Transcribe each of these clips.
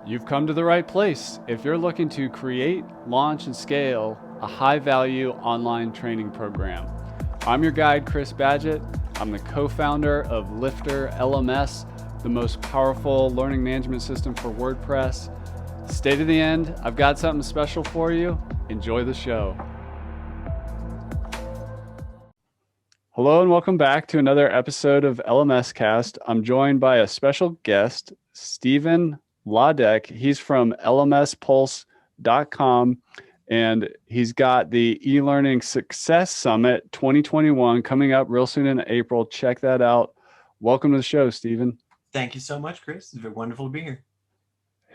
You've come to the right place if you're looking to create, launch, and scale a high-value online training program. I'm your guide, Chris Badgett. I'm the co-founder of LifterLMS, the most powerful learning management system for WordPress. Stay to the end. I've got something special for you. Enjoy the show. Hello and welcome back to another episode of LMScast. I'm joined by a special guest, Stephen Ladek. He's from LMSPulse.com, and he's got the Elearning Success Summit 2021 coming up real soon in April. Check that out. Welcome to the show, Stephen. Thank you so much, Chris. It's wonderful to be here.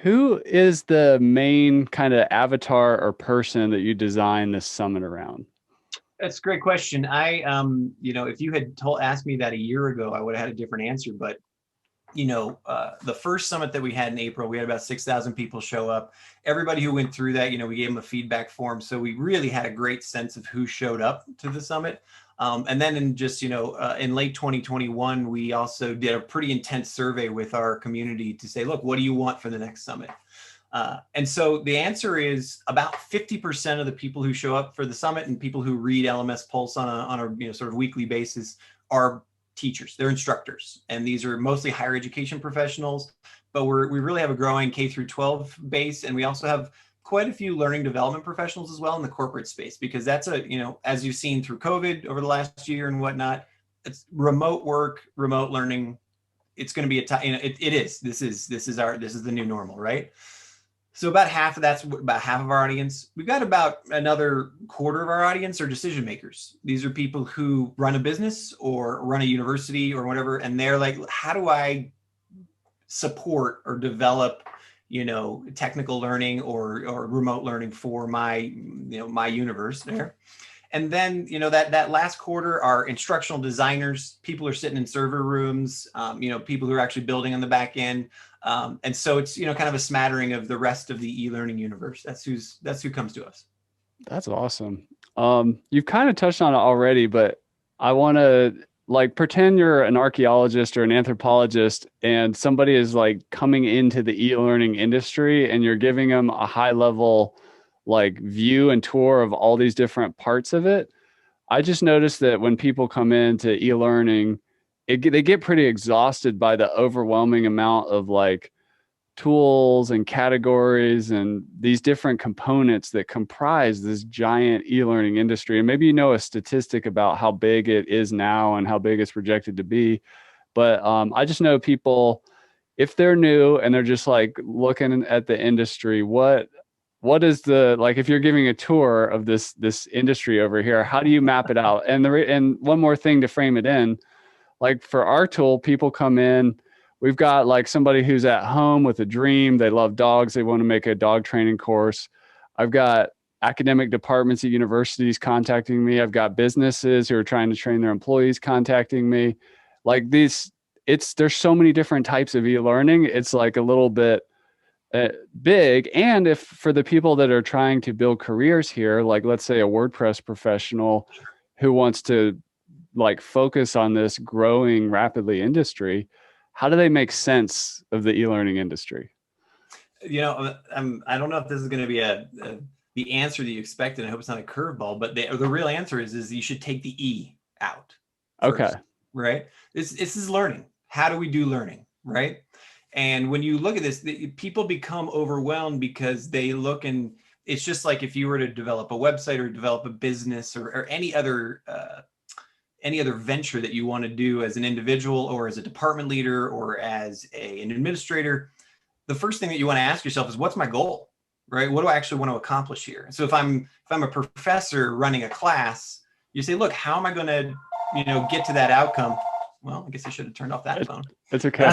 Who is the main kind of avatar or person that you designed this summit around? That's a great question. If you had asked me that a year ago, I would have had a different answer. But, the first summit that we had in April, we had about 6,000 people show up. Everybody who went through that, we gave them a feedback form. So we really had a great sense of who showed up to the summit. And then in late 2021, we also did a pretty intense survey with our community to say, look, what do you want for the next summit? And so the answer is about 50% of the people who show up for the summit and people who read LMS Pulse on a sort of weekly basis are teachers. They're instructors, and these are mostly higher education professionals. But we really have a growing K through 12 base, and we also have quite a few learning development professionals as well in the corporate space, because that's as you've seen through COVID over the last year and whatnot, it's remote work, remote learning. It's going to be it is. This is the new normal, right? So about half of our audience. We've got about another quarter of our audience are decision makers. These are people who run a business or run a university or whatever, and they're like, how do I support or develop, technical learning or remote learning for my universe there? And then, that last quarter are instructional designers. People are sitting in server rooms, people who are actually building on the back end. And so it's, kind of a smattering of the rest of the e-learning universe. That's who comes to us. That's awesome. You've kind of touched on it already, but I want to pretend you're an archaeologist or an anthropologist and somebody is coming into the e-learning industry and you're giving them a high level view and tour of all these different parts of it. I just noticed that when people come into e-learning, they get pretty exhausted by the overwhelming amount of tools and categories and these different components that comprise this giant e-learning industry. And maybe a statistic about how big it is now and how big it's projected to be. But I just know people, if they're new and they're just looking at the industry, what is if you're giving a tour of this industry over here, how do you map it out? And one more thing to frame it in, for our tool, people come in, we've got somebody who's at home with a dream. They love dogs. They want to make a dog training course. I've got academic departments at universities contacting me. I've got businesses who are trying to train their employees contacting me. There's so many different types of e-learning. It's a little bit big. And if for the people that are trying to build careers here, let's say a WordPress professional who wants to focus on this growing rapidly industry, how do they make sense of the e-learning industry? I don't know if this is going to be the answer that you expected. I hope it's not a curveball, but the real answer is you should take the E out first, okay. Right? This is learning. How do we do learning? Right? And when you look at this, people become overwhelmed because they look, and it's just like if you were to develop a website or develop a business or any other venture that you want to do as an individual or as a department leader or as an administrator, the first thing that you want to ask yourself is, what's my goal, right? What do I actually want to accomplish here? So if I'm a professor running a class, you say, look, how am I going to, get to that outcome? Well, I guess I should have turned off that phone. It's okay.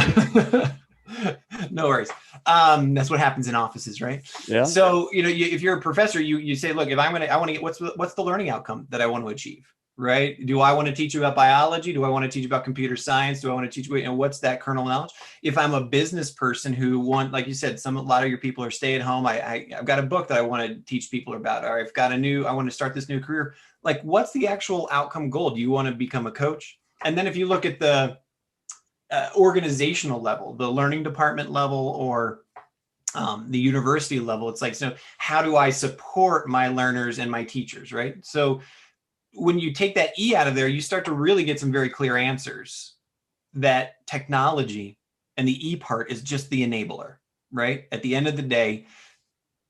No worries. That's what happens in offices, right? Yeah. So, if you're a professor, you say, look, I want to get, what's the learning outcome that I want to achieve? Right? Do I want to teach you about biology? Do I want to teach about computer science? Do I want to teach you, what's that kernel knowledge? If I'm a business person who like you said, a lot of your people are stay at home. I've got a book that I want to teach people about, or I want to start this new career. What's the actual outcome goal? Do you want to become a coach? And then if you look at the organizational level, the learning department level, or the university level. It's like, so how do I support my learners and my teachers, right? So when you take that E out of there, you start to really get some very clear answers that technology and the E part is just the enabler, right? At the end of the day,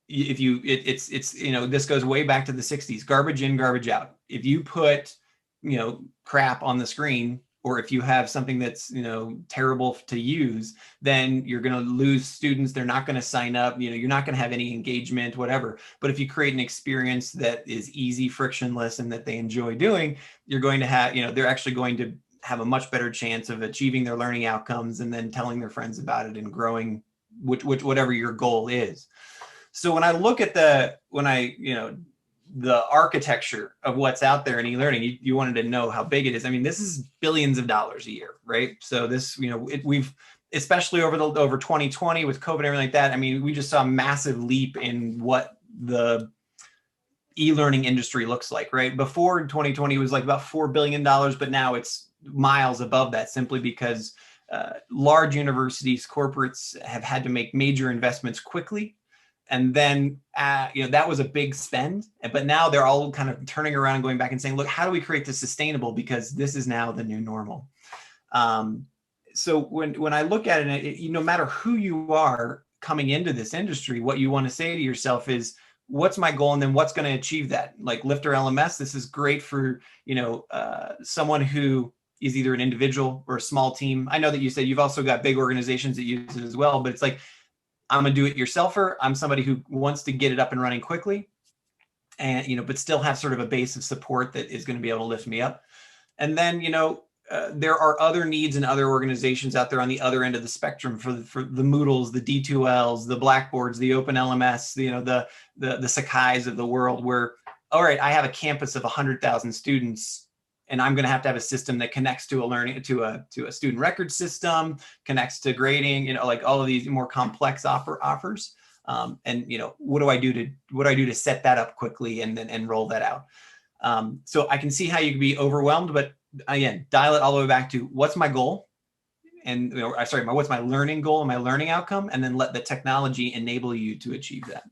if you, it's, you know, this goes way back to the 60s, garbage in, garbage out. If you put, you know, crap on the screen, or if you have something that's, you know, terrible to use, then you're going to lose students. They're not going to sign up. You know, you're not going to have any engagement, whatever. But if you create an experience that is easy, frictionless, and that they enjoy doing, you're going to have, you know, they're actually going to have a much better chance of achieving their learning outcomes and then telling their friends about it and growing, which whatever your goal is. So when I look at you know, the architecture of what's out there in e-learning, you wanted to know how big it is. I mean, this is billions of dollars a year, right? So this, you know, we've, especially over 2020 with COVID and everything like that. I mean, we just saw a massive leap in what the e-learning industry looks like, right? Before 2020 it was like about $4 billion, but now it's miles above that, simply because large universities, corporates have had to make major investments quickly. And then, you know, that was a big spend, but now they're all kind of turning around and going back and saying, look, how do we create this sustainable? Because this is now the new normal. So when I look at it, no matter who you are coming into this industry, what you want to say to yourself is, what's my goal? And then what's going to achieve that? Like LifterLMS, this is great for, you know, someone who is either an individual or a small team. I know that you said you've also got big organizations that use it as well, but it's like, I'm a do-it-yourselfer. I'm somebody who wants to get it up and running quickly, and, you know, but still have sort of a base of support that is going to be able to lift me up. And then, you know, there are other needs in other organizations out there on the other end of the spectrum for the Moodles, the D2Ls, the Blackboards, the Open LMS, you know, the Sakai's of the world, where, all right, I have a campus of 100,000 students, and I'm going to have a system that connects to a student record system, connects to grading, you know, like all of these more complex offers. And, you know, what do I do to set that up quickly and roll that out? So I can see how you could be overwhelmed, but again, dial it all the way back to what's my goal, and, you know, what's my learning goal and my learning outcome, and then let the technology enable you to achieve that.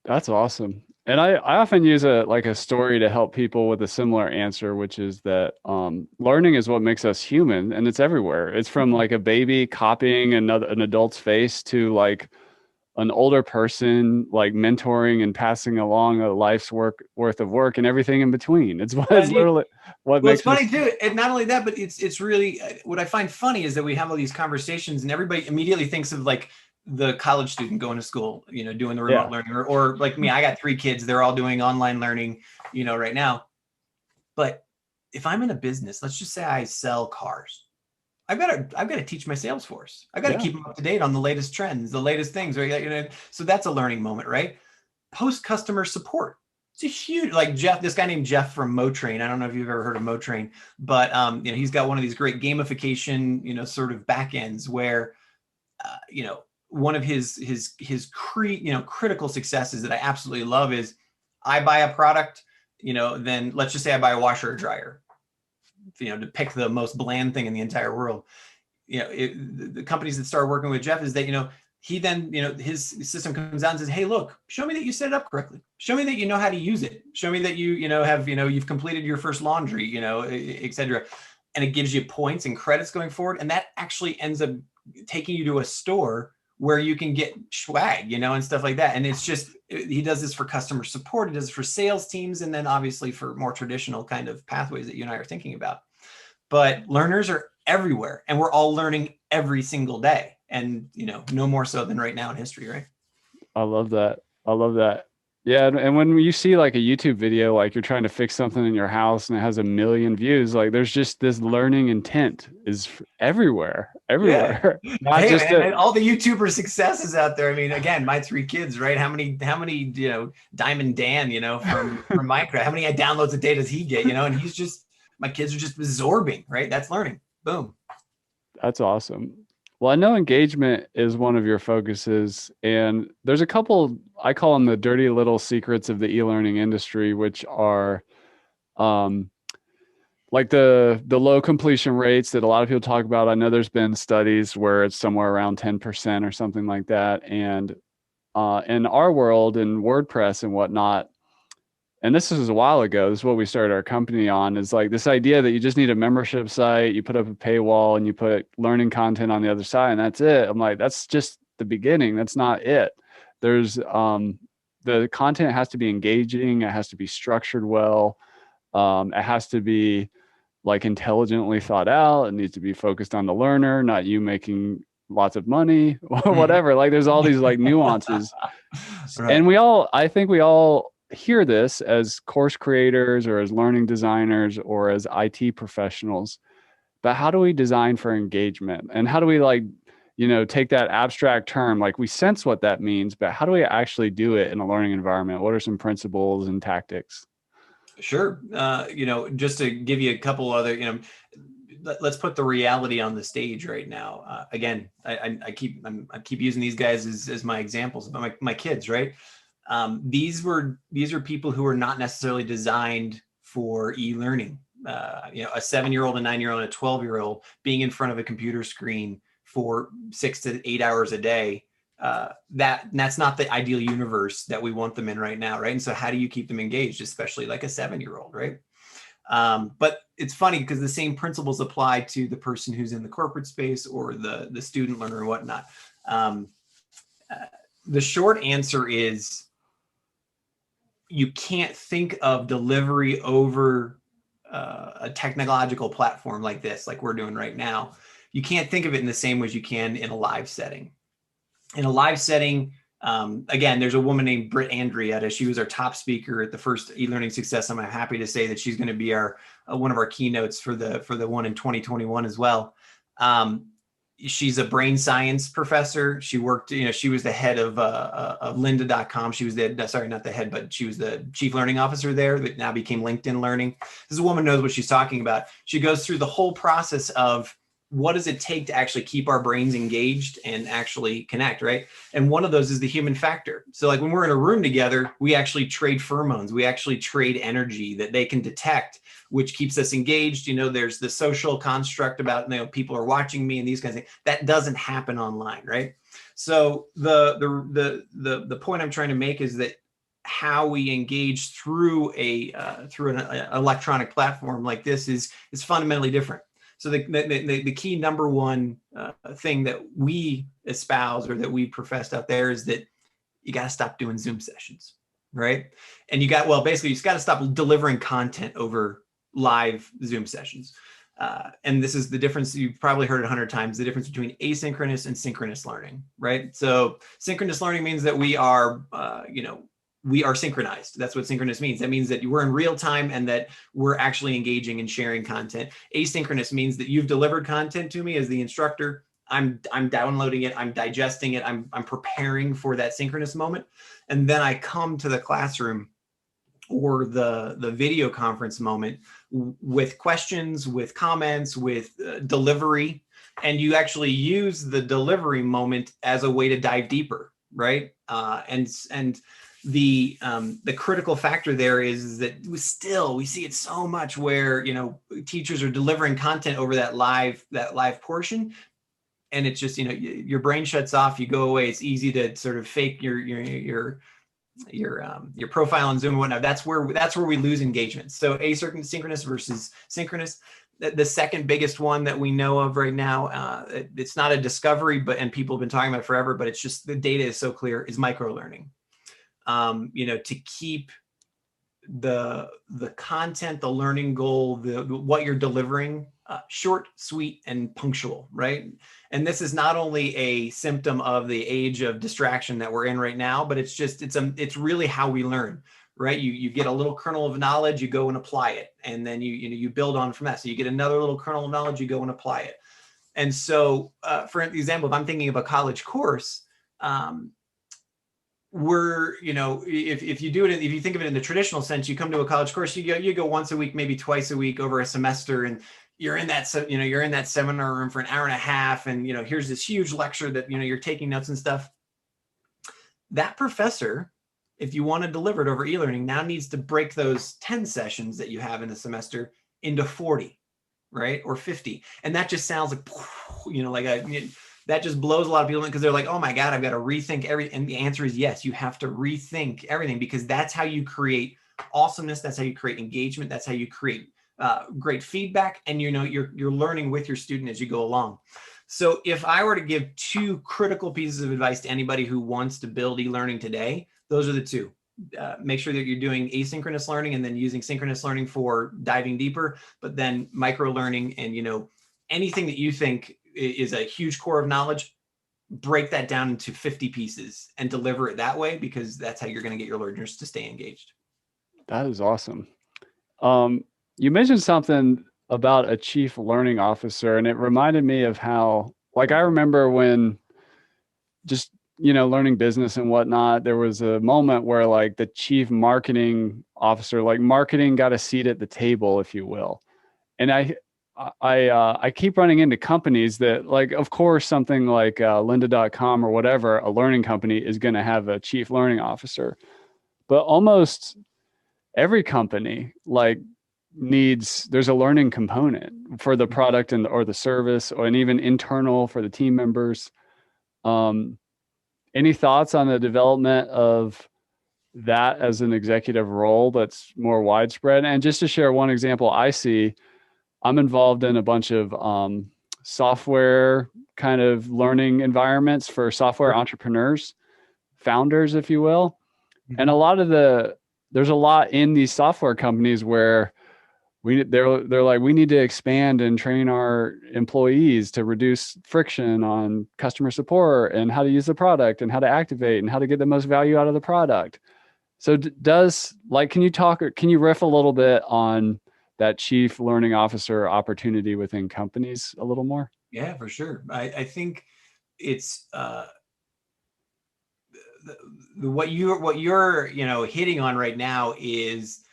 That's awesome. And I often use a story to help people with a similar answer, which is that learning is what makes us human, and it's everywhere. It's from like a baby copying an adult's face to like an older person like mentoring and passing along a life's worth of work and everything in between. It's literally what Well, makes it's funny too. And not only that, but it's really, what I find funny is that we have all these conversations and everybody immediately thinks of like the college student going to school, you know, doing the remote learning, or like me, I got 3 kids, they're all doing online learning, you know, right now. But if I'm in a business, let's just say I sell cars, I've got to teach my sales force. I've got to keep them up to date on the latest trends, the latest things, right? You know, so that's a learning moment, right? Post customer support. It's a huge, like Jeff, this guy named Jeff from Motrain. I don't know if you've ever heard of Motrain, but you know, he's got one of these great gamification, you know, sort of back ends where, you know, one of his critical successes that I absolutely love is, I buy a product, you know, then let's just say I buy a washer or dryer, you know, to pick the most bland thing in the entire world. You know, the companies that start working with Jeff is that, you know, he then, you know, his system comes out and says, hey, look, show me that you set it up correctly. Show me that you know how to use it. Show me that you know, have, you know, you've completed your first laundry, you know, et cetera. And it gives you points and credits going forward. And that actually ends up taking you to a store where you can get swag, you know, and stuff like that. And it's just, he does this for customer support. He does it for sales teams. And then obviously for more traditional kind of pathways that you and I are thinking about. But learners are everywhere, and we're all learning every single day. And, you know, no more so than right now in history, right? I love that. I love that. Yeah, and when you see like a YouTube video, like you're trying to fix something in your house and it has 1 million views, like there's just this learning intent is everywhere. Yeah. Not Hey, just man, and all the YouTuber successes out there. I mean, again, my 3 kids, right? How many, you know, Diamond Dan, you know, from Minecraft, how many downloads a day does he get, you know? And he's just, my kids are just absorbing, right? That's learning. Boom. That's awesome. Well, I know engagement is one of your focuses, and there's a couple, I call them the dirty little secrets of the e-learning industry, which are like the low completion rates that a lot of people talk about. I know there's been studies where it's somewhere around 10% or something like that. And in our world, in WordPress and whatnot, and this is a while ago, this is what we started our company on, is like this idea that you just need a membership site, you put up a paywall and you put learning content on the other side and that's it. I'm like, that's just the beginning. That's not it. There's the content has to be engaging, it has to be structured well, it has to be like intelligently thought out, it needs to be focused on the learner, not you making lots of money or whatever. Like there's all these like nuances. Right. And I think we all hear this as course creators or as learning designers or as IT professionals, but how do we design for engagement? And how do we like, take that abstract term, like we sense what that means, but how do we actually do it in a learning environment? What are some principles and tactics? Sure. Just to give you a couple other, let's put the reality on the stage right now. Again, I keep using these guys as my examples, but my kids, right? These are people who are not necessarily designed for e-learning. A 7-year-old, a 9-year-old, and a 12-year-old being in front of a computer screen for 6 to 8 hours a day. That's not the ideal universe that we want them in right now, right? And so how do you keep them engaged, especially like a 7-year-old, right? But it's funny because the same principles apply to the person who's in the corporate space or the student learner and whatnot. The short answer is you can't think of delivery over a technological platform like this, like we're doing right now. You can't think of it in the same way as you can in a live setting. In a live setting, again, there's a woman named Britt Andrietta. She was our top speaker at the first e-learning success. I'm happy to say that she's going to be our one of our keynotes for the one in 2021 as well. She's a brain science professor. She worked, she was the head of lynda.com. She was not the head, but she was the chief learning officer there that now became LinkedIn Learning. This woman knows what she's talking about. She goes through the whole process of what does it take to actually keep our brains engaged and actually connect, right? And one of those is the human factor. So like when we're in a room together, we actually trade pheromones. We actually trade energy that they can detect, which keeps us engaged. There's the social construct about, people are watching me and these kinds of things. That doesn't happen online, right? So the point I'm trying to make is that how we engage through an electronic platform like this is fundamentally different. So the key number one thing that we espouse or that we professed out there is that you got to stop doing Zoom sessions, right? And you got to stop delivering content over live Zoom sessions. And this is the difference. You've probably heard it 100 times, the difference between asynchronous and synchronous learning, right? So synchronous learning means that we are synchronized. That's what synchronous means. That means that we're in real time and that we're actually engaging and sharing content. Asynchronous means that you've delivered content to me as the instructor. I'm downloading it. I'm digesting it. I'm preparing for that synchronous moment. And then I come to the classroom or the video conference moment with questions, with comments, with delivery. And you actually use the delivery moment as a way to dive deeper, right? And the critical factor there is that we see it so much where teachers are delivering content over that live portion, and it's just your brain shuts off, you go away. It's easy to sort of fake your profile on Zoom and whatnot. That's where we lose engagement. So asynchronous versus synchronous. The second biggest one that we know of right now, it's not a discovery, and people have been talking about it forever, but it's just the data is so clear, is microlearning. To keep the content, the learning goal, what you're delivering short, sweet, and punctual, right? And this is not only a symptom of the age of distraction that we're in right now, but it's really how we learn, right? You get a little kernel of knowledge, you go and apply it, and then you build on from that. So you get another little kernel of knowledge, you go and apply it. And so, for example, if I'm thinking of a college course, if you do it, if you think of it in the traditional sense, you come to a college course, you go once a week, maybe twice a week over a semester, and you're in that seminar room for an hour and a half, and here's this huge lecture that you're taking notes and stuff. That professor, if you want to deliver it over e-learning, now needs to break those 10 sessions that you have in the semester into 40, right? Or 50. And that just sounds like, that just blows a lot of people in, because they're like, oh my God, I've got to rethink everything. And the answer is yes, you have to rethink everything, because that's how you create awesomeness. That's how you create engagement. That's how you create great feedback. And you're learning with your student as you go along. So if I were to give 2 critical pieces of advice to anybody who wants to build e-learning today, those are the 2. Make sure that you're doing asynchronous learning and then using synchronous learning for diving deeper, but then micro learning and, anything that you think is a huge core of knowledge, break that down into 50 pieces and deliver it that way, because that's how you're going to get your learners to stay engaged. That is awesome. You mentioned something about a chief learning officer, and it reminded me of how, like, I remember when just, learning business and whatnot, there was a moment where like the chief marketing officer, like marketing got a seat at the table, if you will. And I keep running into companies that, like, of course, something like lynda.com or whatever, a learning company, is going to have a chief learning officer, but almost every company like there's a learning component for the product or the service, and even internal for the team members. Any thoughts on the development of that as an executive role that's more widespread? And just to share one example I see, I'm involved in a bunch of software kind of learning environments for software entrepreneurs, founders, if you will. And there's a lot in these software companies where they're like, we need to expand and train our employees to reduce friction on customer support and how to use the product and how to activate and how to get the most value out of the product. So can you riff a little bit on that chief learning officer opportunity within companies a little more? Yeah, for sure. I think it's what you're hitting on right now is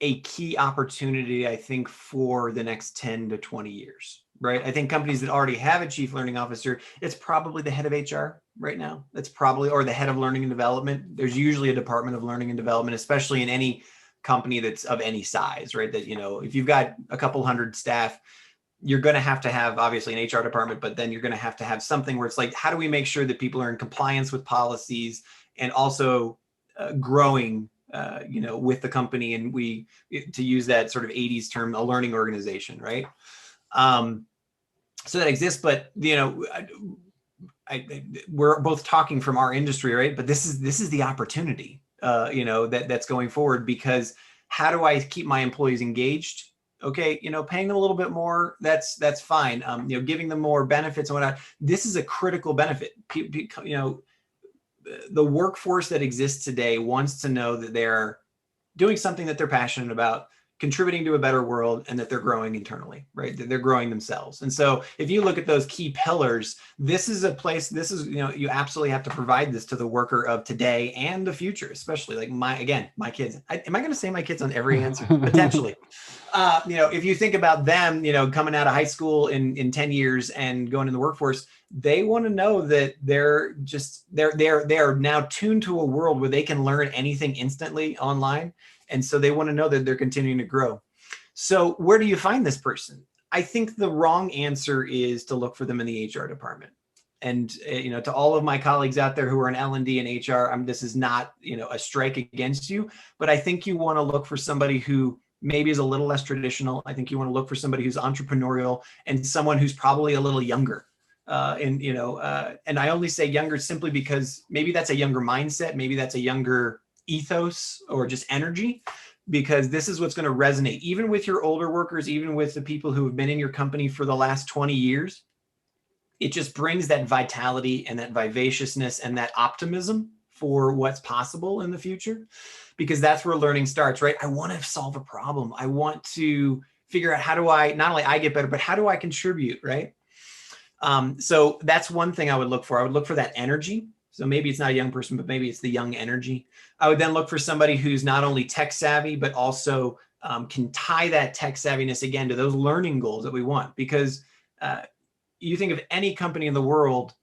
a key opportunity, I think, for the next 10 to 20 years, right? I think companies that already have a chief learning officer, it's probably the head of HR right now. That's probably, or the head of learning and development. There's usually a department of learning and development, especially in any company that's of any size, right? That, if you've got a couple hundred staff, you're going to have obviously an HR department, but then you're going to have something where it's like, how do we make sure that people are in compliance with policies and also growing with the company, and to use that sort of 80s term, a learning organization, right? So that exists, but we're both talking from our industry, right? But this is the opportunity, that's going forward, because how do I keep my employees engaged? Okay, paying them a little bit more, that's fine. Giving them more benefits and whatnot. This is a critical benefit. The workforce that exists today wants to know that they're doing something that they're passionate about, contributing to a better world, and that they're growing internally, right? That they're growing themselves. And so if you look at those key pillars, this is a place, you absolutely have to provide this to the worker of today and the future, especially like my kids. Am I going to say my kids on every answer? Potentially. If you think about them, coming out of high school in 10 years and going in the workforce, they want to know that they're now tuned to a world where they can learn anything instantly online. And so they want to know that they're continuing to grow. So where do you find this person? I think the wrong answer is to look for them in the HR department. And, to all of my colleagues out there who are in L&D and HR, this is not, a strike against you, but I think you want to look for somebody who maybe is a little less traditional. I think you want to look for somebody who's entrepreneurial and someone who's probably a little younger. And I only say younger simply because maybe that's a younger mindset. Maybe that's a younger ethos or just energy, because this is what's going to resonate even with your older workers, even with the people who have been in your company for the last 20 years. It just brings that vitality and that vivaciousness and that optimism for what's possible in the future, because that's where learning starts, right? I want to solve a problem. I want to figure out how do I, not only I get better, but how do I contribute, right? So that's one thing I would look for. I would look for that energy. So maybe it's not a young person, but maybe it's the young energy. I would then look for somebody who's not only tech savvy, but also can tie that tech savviness again to those learning goals that we want. Because you think of any company in the world,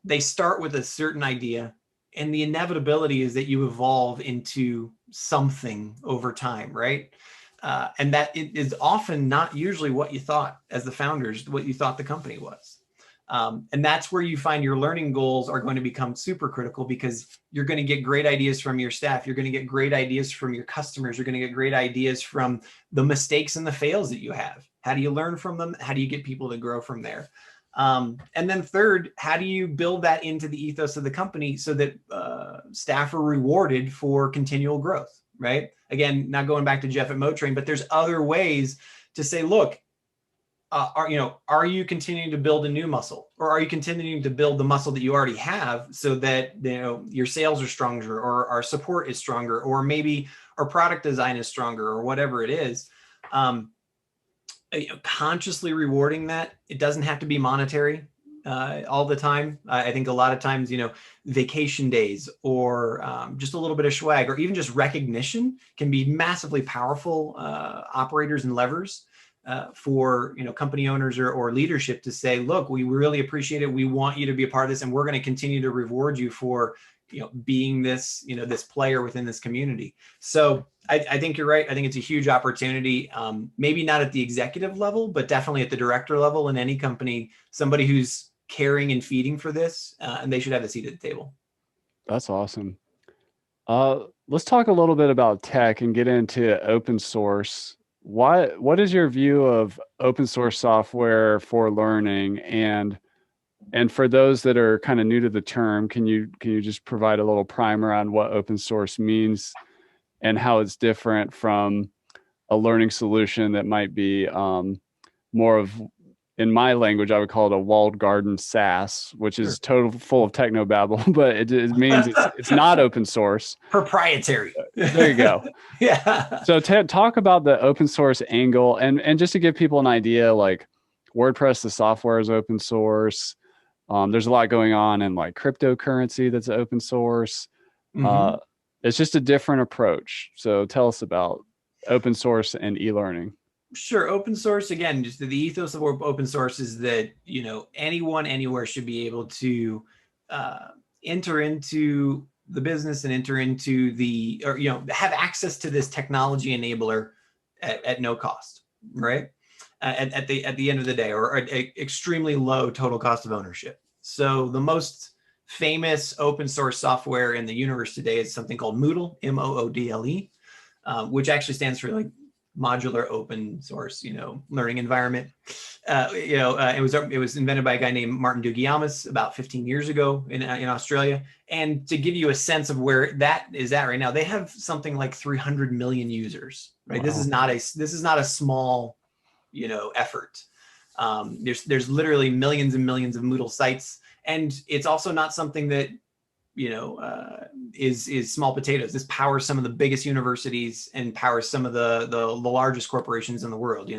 they start with a certain idea, and the inevitability is that you evolve into something over time, right? And that it is often not usually what you thought as the founders, what you thought the company was. And that's where you find your learning goals are going to become super critical, because you're going to get great ideas from your staff. You're going to get great ideas from your customers. You're going to get great ideas from the mistakes and the fails that you have. How do you learn from them? How do you get people to grow from there? And then third, how do you build that into the ethos of the company so that staff are rewarded for continual growth, right? Again, not going back to Jeff at Motrain, but there's other ways to say, look, are you continuing to build a new muscle, or are you continuing to build the muscle that you already have so that your sales are stronger, or our support is stronger, or maybe our product design is stronger, or whatever it is. Consciously rewarding that. It doesn't have to be monetary all the time. I think a lot of times, vacation days, or just a little bit of swag, or even just recognition can be massively powerful operators and levers for company owners or leadership to say, look, we really appreciate it. We want you to be a part of this, and we're going to continue to reward you for being this this player within this community. So I think you're right. I think it's a huge opportunity. Maybe not at the executive level, but definitely at the director level in any company. Somebody who's caring and feeding for this, and they should have a seat at the table. That's awesome. Let's talk a little bit about tech and get into open source. What is your view of open source software for learning? And for those that are kind of new to the term, can you just provide a little primer on what open source means and how it's different from a learning solution that might be more of, in my language, I would call it a walled garden SaaS, which is total full of technobabble, but it means it's not open source. Proprietary. There you go. Yeah. So talk about the open source angle, and just to give people an idea, like WordPress, the software is open source. There's a lot going on in like cryptocurrency that's open source. Mm-hmm. It's just a different approach. So tell us about open source and e-learning. Sure. Open source, again, just the ethos of open source is that, anyone, anywhere should be able to enter into the business and enter into have access to this technology enabler at no cost, right? At the end of the day, or at extremely low total cost of ownership. So the most famous open source software in the universe today is something called Moodle, Moodle, which actually stands for like modular open source, learning environment. It was invented by a guy named Martin Dugiamas about 15 years ago in Australia. And to give you a sense of where that is at right now, they have something like 300 million users, right? Wow. This is not a small, effort. There's literally millions and millions of Moodle sites. And it's also not something that is small potatoes. This powers some of the biggest universities and powers some of the largest corporations in the world.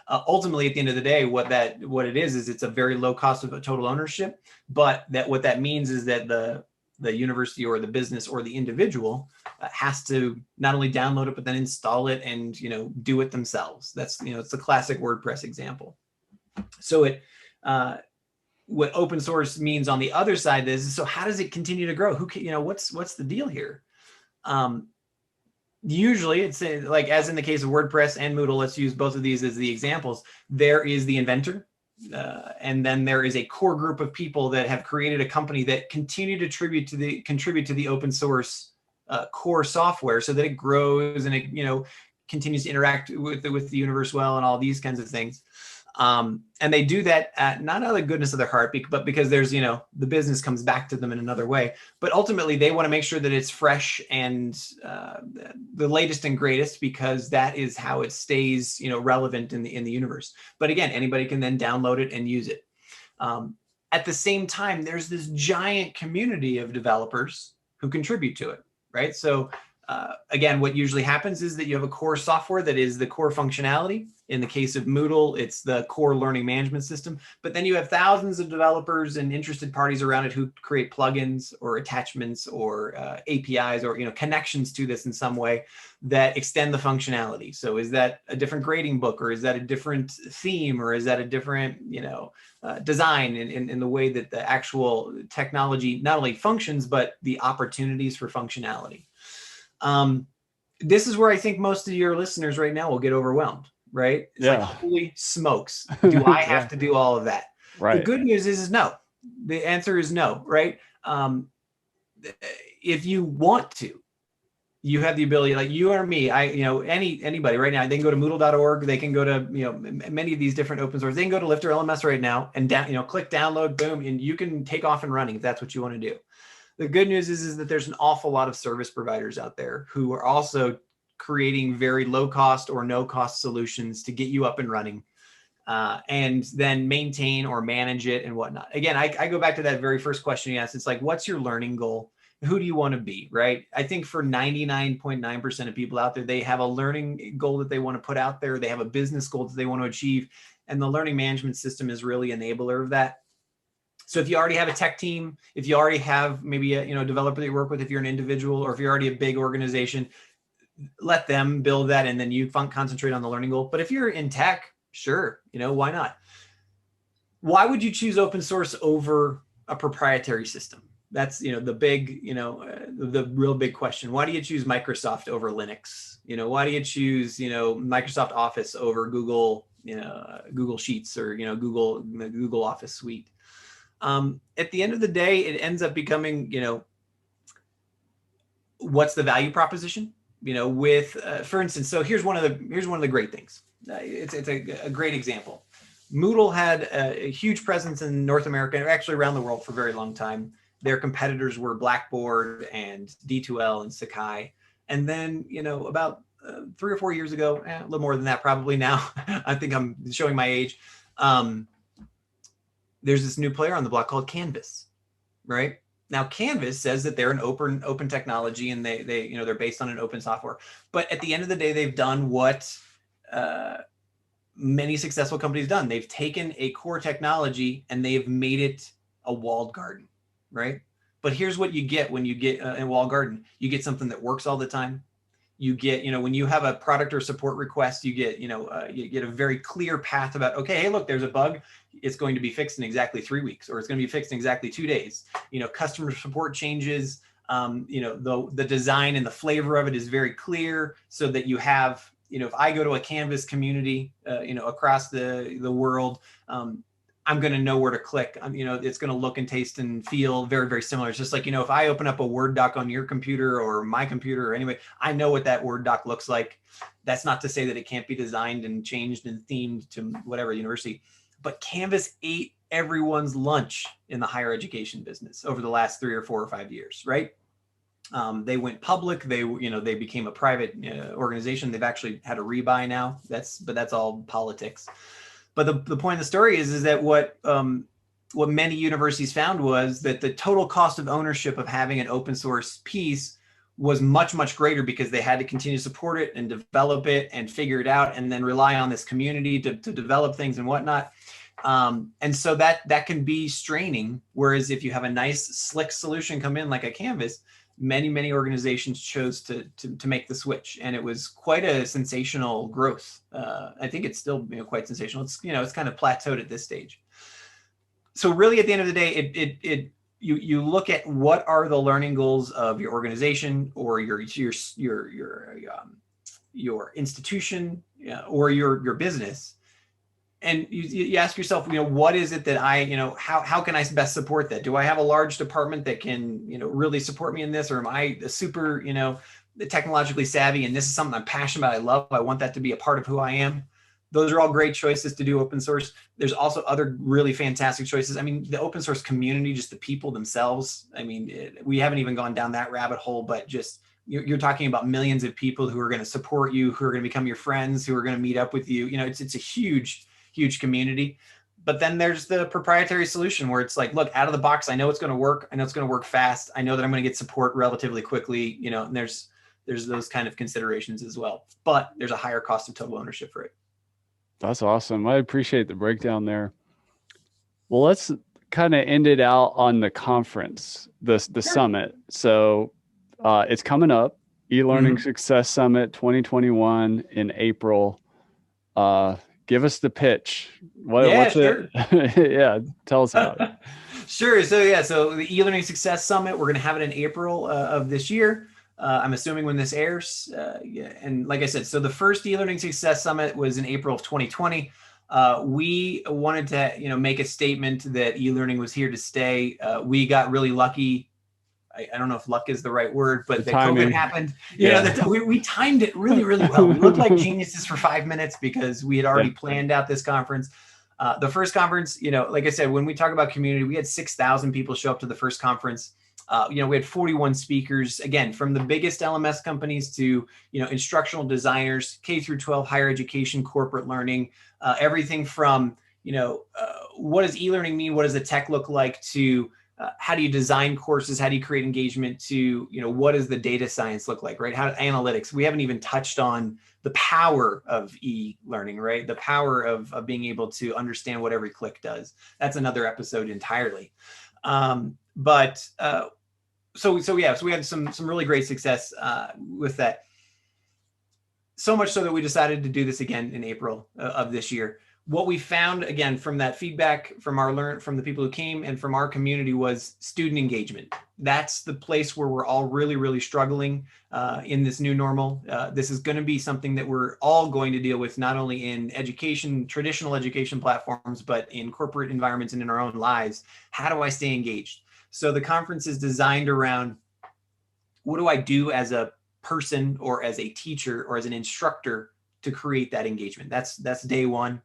Ultimately, at the end of the day, what it is it's a very low cost of total ownership. But what that means is that the university or the business or the individual has to not only download it, but then install it and do it themselves. That's it's the classic WordPress example. So what open source means on the other side is, so how does it continue to grow? What's the deal here? Usually it's like, as in the case of WordPress and Moodle, let's use both of these as the examples. There is the inventor, and then there is a core group of people that have created a company that continue to contribute to the open source core software so that it grows and it continues to interact with the universe well and all these kinds of things. And they do that not out of the goodness of their heart, but because there's, the business comes back to them in another way. But ultimately, they want to make sure that it's fresh and the latest and greatest, because that is how it stays, relevant in the universe. But again, anybody can then download it and use it. At the same time, there's this giant community of developers who contribute to it, right? So again, what usually happens is that you have a core software that is the core functionality. In the case of Moodle, it's the core learning management system. But then you have thousands of developers and interested parties around it who create plugins or attachments or APIs or connections to this in some way that extend the functionality. So is that a different grading book, or is that a different theme, or is that a different design in the way that the actual technology not only functions, but the opportunities for functionality? this is where I think most of your listeners right now will get overwhelmed, right? It's like, Yeah. holy smokes, do I have Yeah. to do all of that? The Right. good news is no. The answer is no, right? If you want to, you have the ability, like you or me, anybody right now, they can go to Moodle.org, they can go to, many of these different open source, they can go to LifterLMS right now and click download, boom, and you can take off and running if that's what you want to do. The good news is that there's an awful lot of service providers out there who are also creating very low cost or no cost solutions to get you up and running, and then maintain or manage it and whatnot. Again, I go back to that very first question you asked. It's like, what's your learning goal? Who do you want to be, right? I think for 99.9% of people out there, they have a learning goal that they want to put out there. They have a business goal that they want to achieve. And the learning management system is really an enabler of that. So if you already have a tech team, if you already have maybe a developer that you work with, if you're an individual, or if you're already a big organization, let them build that and then you concentrate on the learning goal. But if you're in tech, sure, why not? Why would you choose open source over a proprietary system? That's, the big, the real big question. Why do you choose Microsoft over Linux? Why do you choose, Microsoft Office over Google, Google Sheets or, the Google Office suite? At the end of the day, it ends up becoming, what's the value proposition? With, for instance, so here's one of the great things. It's a great example. Moodle had a huge presence in North America, and actually around the world for a very long time. Their competitors were Blackboard and D2L and Sakai. And then, about 3 or 4 years ago, a little more than that probably now, I think I'm showing my age. There's this new player on the block called Canvas, right? Now, Canvas says that they're an open technology and they're based on an open software. But at the end of the day, they've done what many successful companies done. They've taken a core technology and they've made it a walled garden, right? But here's what you get when you get a walled garden. You get something that works all the time. You get, when you have a product or support request, you get, you get a very clear path about, okay, hey, look, there's a bug. It's going to be fixed in exactly 3 weeks, or it's going to be fixed in exactly 2 days. Customer support changes. The design and the flavor of it is very clear, so that you have, if I go to a Canvas community, across the world, I'm going to know where to click. It's going to look and taste and feel very, very similar. It's just like, if I open up a Word doc on your computer or my computer or anyway, I know what that Word doc looks like. That's not to say that it can't be designed and changed and themed to whatever university, but Canvas ate everyone's lunch in the higher education business over the last 3 or 4 or 5 years, right? They went public. They became a private organization. They've actually had a rebuy now. But that's all politics. But the point of the story is that what many universities found was that the total cost of ownership of having an open source piece was much, much greater, because they had to continue to support it and develop it and figure it out, and then rely on this community to develop things and whatnot. And so that can be straining. Whereas if you have a nice, slick solution come in like a Canvas, many organizations chose to make the switch, and it was quite a sensational growth. I think it's still quite sensational. It's it's kind of plateaued at this stage. So really, at the end of the day, you look at what are the learning goals of your organization or your institution, or your business. And you ask yourself, what is it that how can I best support that? Do I have a large department that can, really support me in this? Or am I a super, technologically savvy, and this is something I'm passionate about, I love, I want that to be a part of who I am? Those are all great choices to do open source. There's also other really fantastic choices. I mean, the open source community, just the people themselves. I mean, we haven't even gone down that rabbit hole, but just you're talking about millions of people who are going to support you, who are going to become your friends, who are going to meet up with you. It's a huge community. But then there's the proprietary solution where it's like, look, out of the box, I know it's going to work. I know it's going to work fast. I know that I'm going to get support relatively quickly, and there's those kind of considerations as well. But there's a higher cost of total ownership for it. That's awesome. I appreciate the breakdown there. Well, let's kind of end it out on the conference, the summit. So it's coming up, Elearning Success Summit 2021 in April. Give us the pitch. What's sure. it? Yeah, tell us about it. Sure. So the eLearning Success Summit, we're going to have it in April of this year. I'm assuming when this airs. Yeah. And like I said, so the first e-learning success summit was in April of 2020. We wanted to, make a statement that e-learning was here to stay. We got really lucky. I don't know if luck is the right word, but that COVID happened. We timed it really, really well. We looked like geniuses for 5 minutes because we had already planned out this conference. The first conference, like I said, when we talk about community, we had 6,000 people show up to the first conference. We had 41 speakers, again, from the biggest LMS companies to, instructional designers, K through 12, higher education, corporate learning, everything from, what does e-learning mean? What does the tech look like to how do you design courses? How do you create engagement to, what does the data science look like, right? How analytics, we haven't even touched on the power of e-learning, right? The power of being able to understand what every click does. That's another episode entirely. So we had some really great success with that. So much so that we decided to do this again in April of this year. What we found, again, from that feedback from from the people who came and from our community was student engagement. That's the place where we're all really, really struggling in this new normal. This is going to be something that we're all going to deal with, not only in education, traditional education platforms, but in corporate environments and in our own lives. How do I stay engaged? So the conference is designed around, what do I do as a person or as a teacher or as an instructor to create that engagement? That's day one.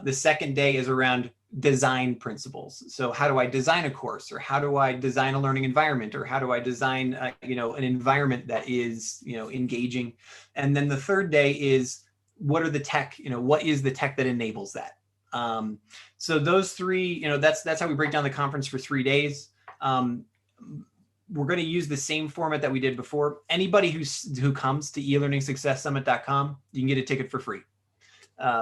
The second day is around design principles. So how do I design a course, or how do I design a learning environment, or how do I design, an environment that is, engaging? And then the third day is, what are the tech, what is the tech that enables that? So those three, that's how we break down the conference for 3 days. We're going to use the same format that we did before. Anybody who comes to elearningsuccesssummit.com, you can get a ticket for free.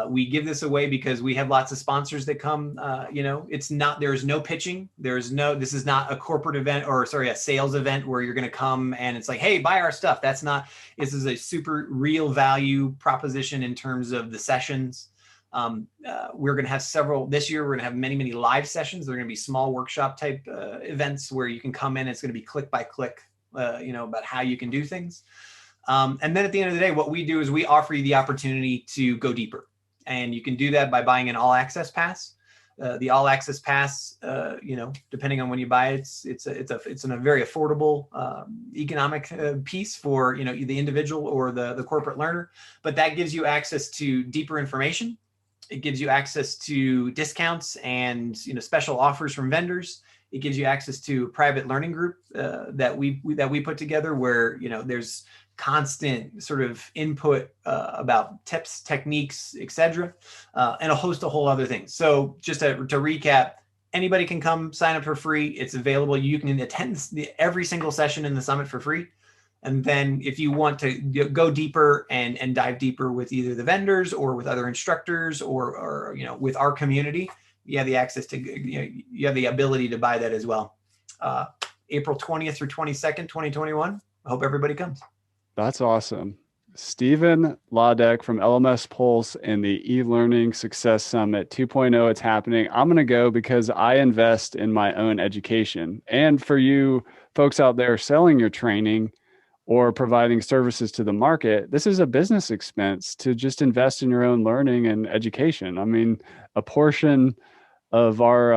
We give this away because we have lots of sponsors that come. There's no pitching. This is not a corporate event, or a sales event where you're going to come and it's like, hey, buy our stuff. This is a super real value proposition in terms of the sessions. We're going to have several this year. We're going to have many, many live sessions. They're going to be small workshop type events where you can come in. It's going to be click by click, about how you can do things. And then at the end of the day, what we do is we offer you the opportunity to go deeper. And you can do that by buying an all access pass. The all access pass, depending on when you buy it, it's a very affordable economic piece for, the individual or the corporate learner. But that gives you access to deeper information. It gives you access to discounts and, special offers from vendors. It gives you access to a private learning group that we put together where, there's constant sort of input about tips, techniques, etc., and a whole other things. So just to recap, anybody can come sign up for free. It's available. You can attend every single session in the summit for free. And then if you want to go deeper and dive deeper with either the vendors or with other instructors or with our community, you have the access to, you have the ability to buy that as well. April 20th through 22nd, 2021. I hope everybody comes. That's awesome. Stephen Ladek from LMSPulse and the E-Learning Success Summit 2.0. It's happening. I'm going to go because I invest in my own education. And for you folks out there selling your training or providing services to the market, this is a business expense to just invest in your own learning and education. I mean, a portion of our,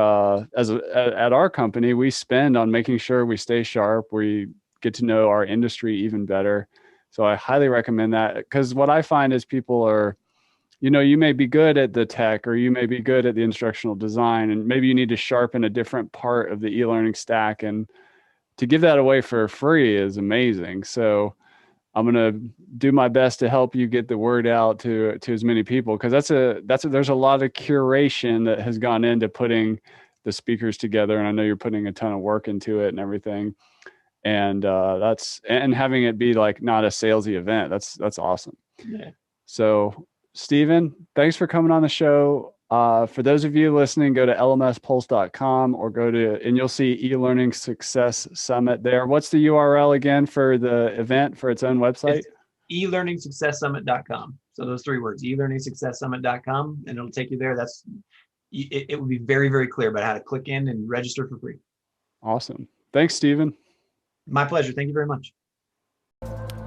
at our company, we spend on making sure we stay sharp. We get to know our industry even better. So I highly recommend that, because what I find is people are, you may be good at the tech or you may be good at the instructional design, and maybe you need to sharpen a different part of the e-learning stack. And to give that away for free is amazing. So I'm going to do my best to help you get the word out to as many people, because there's a lot of curation that has gone into putting the speakers together. And I know you're putting a ton of work into it and everything. And having it be like not a salesy event. That's awesome. Yeah. So Stephen, thanks for coming on the show. For those of you listening, go to lmspulse.com or and you'll see E-Learning Success Summit there. What's the URL again for the event, for its own website? It's elearningsuccesssummit.com. So those 3 words, elearningsuccesssummit.com, and it'll take you there. It will be very, very clear about how to click in and register for free. Awesome. Thanks, Stephen. My pleasure. Thank you very much.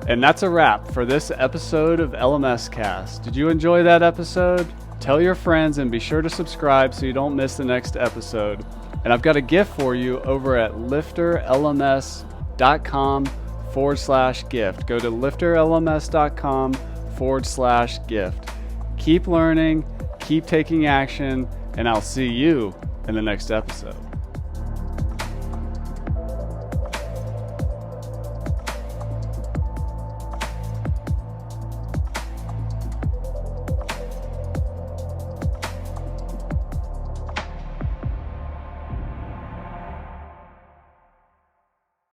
And that's a wrap for this episode of LMScast. Did you enjoy that episode? Tell your friends and be sure to subscribe so you don't miss the next episode. And I've got a gift for you over at LifterLMS.com/gift. Go to LifterLMS.com/gift. Keep learning, keep taking action, and I'll see you in the next episode.